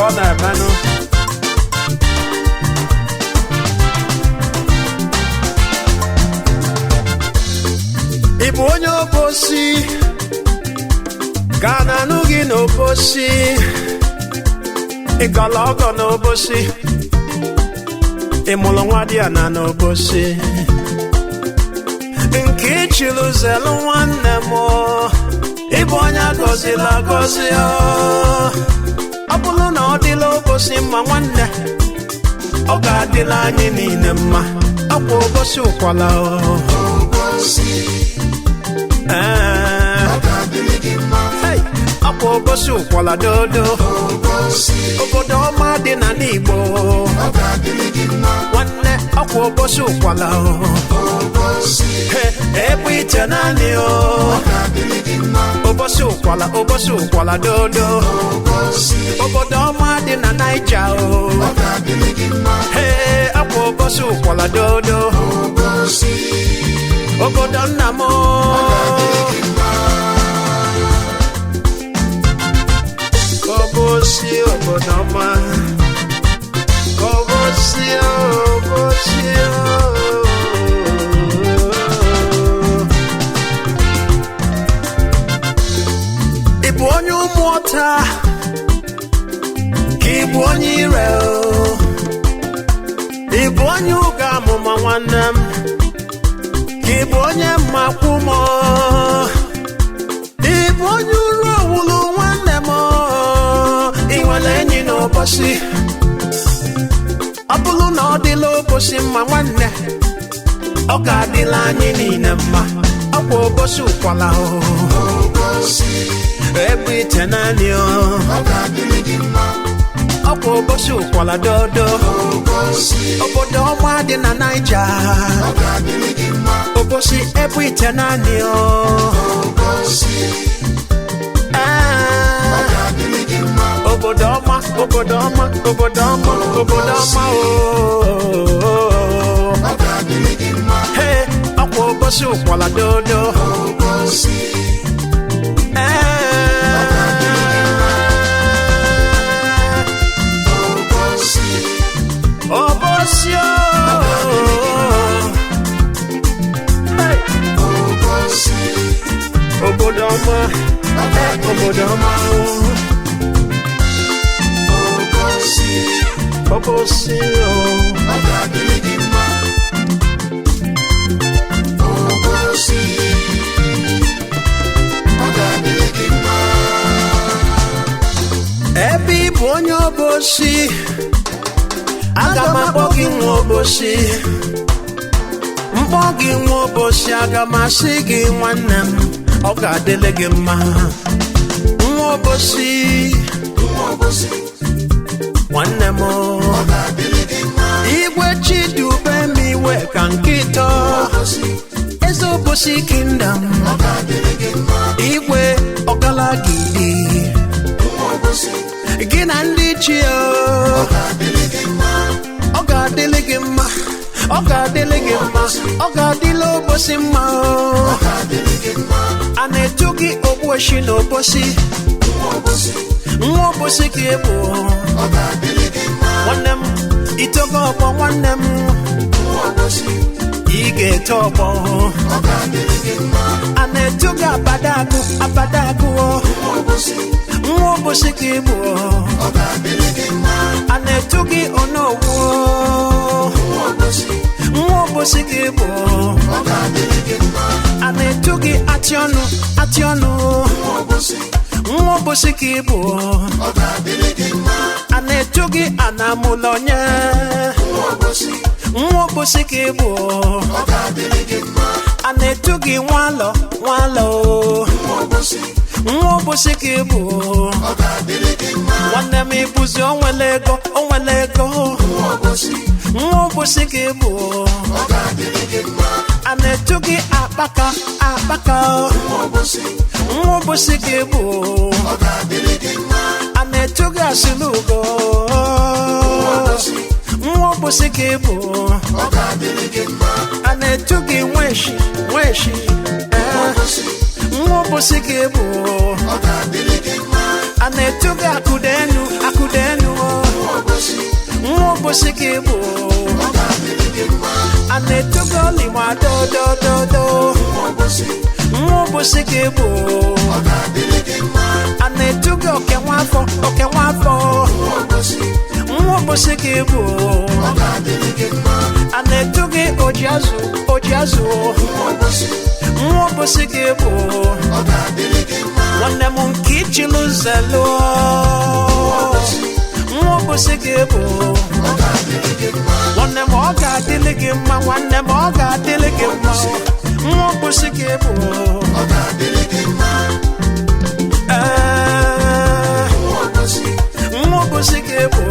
Kona mano. Ibu onye Obosi, Ghana nugi n'Obosi, Igalago n'Obosi, Imulongwadia na n'Obosi, Nkichilu zelu nwanne mo, Ibu onye gozila gozi o, Abulu na odila Obosi mma nwanne, Oga adila anyị niile mma, Akwa Obosi Ukwala o. Hey, Akwa Obosi Ukwala dodo. Obodo ọma dị na n'Igbo. Nwanne Akwa Obosi Ukwala o. Ebu ite naanị o. Obosi Ukwala dodo. Obodo ọma dị na Naija o. Akwa Obosi Ukwala dodo. Obodo nna m Obosi obodo ọma Obosi Ịbụ onye ụmụọta ka ịbụ onye ire Ịbụ onye ụga amụma nwanne m Ibu onye mmakwumo Ibu onye uru owulu nwanne mo Inwele enyi n'Obosi Abulu na odila Obosi mma nwanne Oga adila anyị niile mma Akwa Obosi Ukwala o Ebu ite naanị o Akwa Obosi Ukwala dodo Obodo ọma dị na Naija Obosi ebu ite naanị o Obodo ọma o Hey, Akwa Obosi Ukwala dodo Obosi Obodo ọma Obosi Ebe ịbụ onye Obosi Aga m akpọ gị nwa Obosi Mkpọ gị nwa Obosi aga m asị gị nwanne m Ọ ga-adịle gị mma Nwa Obosi Nwanne m Igwe Chidube m iwe ka nkịtọ Eze Obosi Kingdom Igwe Ọgalagidi Gị na ndị chi Ọ ga-adịle gị mma Ọ ga-adịle gị mma Ọ ga-adịle Obosi mma A na-etu gị Ogbueshi na Obosi Nwa Obosi ka ị bụ Nwanne m itogo ọgbọ nwanne m Ị ga-eto ọgbọ A na-etu gị Abadagụ Nwa Obosi ka ị bụ A na-etu gị Onowu Nwa Obosi ka ị bụ A na-etu gị Atiọnụ Nwa Obosi ka ị bụ A na-etu gị Anamụlọnye Nwa Obosi ka ị bụ A na-etu gị Nwalọ Nwa Obosi ka ị bụ Nwanne m ịbụzi onwele ego Nwa Obosi ka ị bụ A na-etu gị Akpaka Nwa Obosi ka ị bụ A na-etu gị Asịlugo Nwa Obosi ka ị bụ A na-etu gị Nweshi Nwa Obosi ka ị bụ A na-etu gị Akụdenu Obosi Igbo Anetugoli ma do Obosi Igbo Anetugo 𝐏𝐿𝐴𝐵𝗲 Obosi Igbo Anetugi 𝗏𝗏𝗘𝗢𝗧 Obosi Igbo Nwanne m nke ichilu zelo Obosi Igbo nwanne m ọ ga-adịlị gị mma nwanne m ọ ga-adịlị gị mma Obosi Igbo Obosi Igbo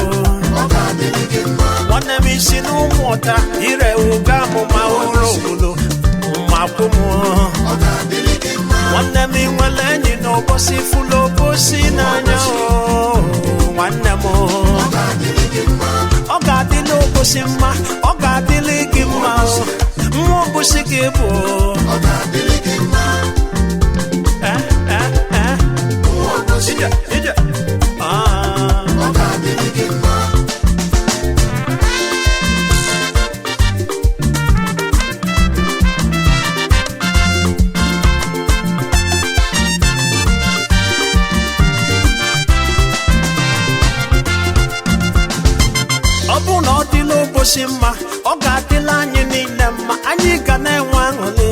nwanne m isi n'ụmụọta ire ụga amụma ụlọ obodo mmakwụmụ nwanne m nwere enyi n'ụbọchị fụlụ Obosi n'anya nwanne m ọ ga-adịlị Obosi mma ọ ga-adịlị gị mma Obosi Igbo Obosi mma ọ ga-adịla anyị niile mma anyị ga na-enwe aṅụrị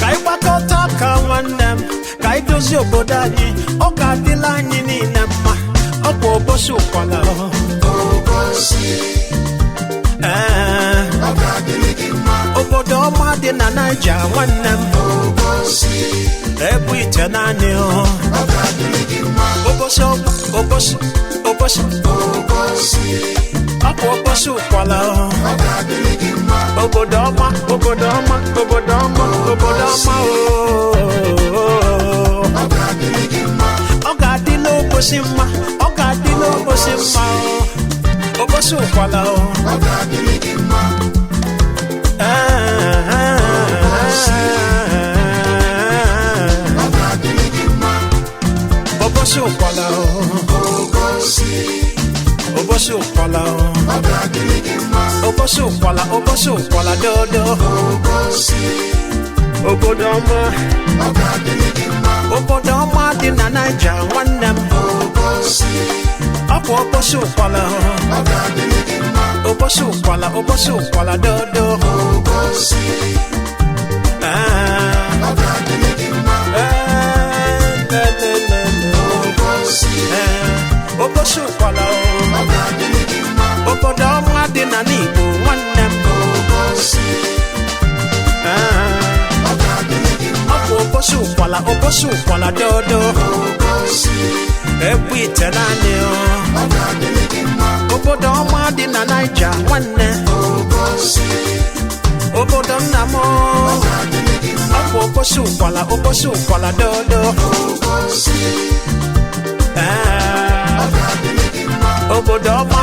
ka anyị gbakọta aka nwanne m ka anyị dozie obodo anyị ọ ga-adịla anyị niile mma ọ bụ Obosi Ukwala obodo ọma dị na Naija nwanne m ebu ite naanị Obosi Obosi Ukwala obodo ọma ọ ga-adịla Obosi mma ọ ga-adịla Obosi mma Obosi Ukwala Obosi Ukwala Obosi Ukwala Obosi Ukwala dodo obodo ọma dị na Naija nwanne m ọ bụ Obosi Ukwala Obosi Ukwala dodo Obosi Ukwala obodo ọma dị na Igbo nwanne m ọ bụ Obosi Ukwala dodo ebu ite naanị obodo ọma dị na Naija nwanne obodo nna m ọ bụ Obosi Ukwala dodo obodo ọma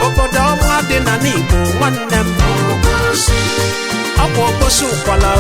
obodo ọma dị na Igbo nwanne m ọ bụ Obosi Ukwala